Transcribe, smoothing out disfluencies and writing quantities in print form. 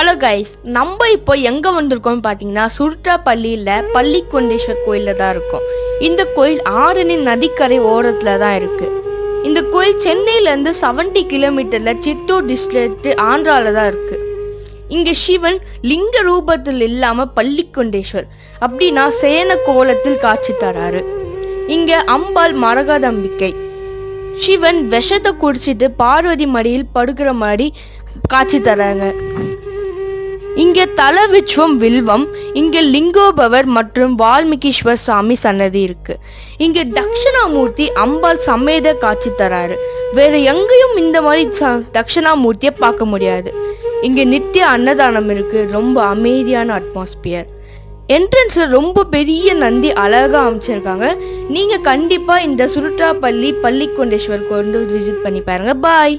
Hello guys, நம்ம இப்போ எங்கே வந்திருக்கோம்னு பார்த்தீங்கன்னா சுருட்டாப்பள்ளியில் பள்ளிக்கொண்டேஸ்வர் கோயிலில் தான் இருக்கோம். இந்த கோயில் ஆரணி நதிக்கரை ஓரத்தில் தான் இருக்குது. இந்த கோயில் சென்னையிலேருந்து 70 கிலோமீட்டரில் சித்தூர் டிஸ்ட்ரிக்ட் ஆந்திராவில் தான் இருக்குது. இங்கே சிவன் லிங்க ரூபத்தில் இல்லாமல் பள்ளிக்கொண்டேஸ்வர் அப்படின்னா சேன கோலத்தில் காட்சி தராரு. இங்கே அம்பாள் மரகதம்பிக்கை, சிவன் விஷத்தை குடிச்சிட்டு பார்வதி மடியில் படுக்கிற மாதிரி காட்சி தராங்க. இங்கே தலவிச்சுவம் வில்வம், இங்கே லிங்கோபவர் மற்றும் வால்மீகீஸ்வர் சாமி சன்னதி இருக்கு. இங்கே தட்சிணாமூர்த்தி அம்பாள் சமேத காட்சி தராரு. வேற எங்கேயும் இந்த மாதிரி தட்சிணாமூர்த்தியை பார்க்க முடியாது. இங்கே நித்திய அன்னதானம் இருக்கு. ரொம்ப அமைதியான அட்மாஸ்பியர். என்ட்ரன்ஸ்ல ரொம்ப பெரிய நந்தி அழகா அமைச்சிருக்காங்க. நீங்க கண்டிப்பா இந்த சுருட்டாப்பள்ளி பள்ளிக்கொண்டேஸ்வர் கோயில் விசிட் பண்ணி பாருங்க. பாய்.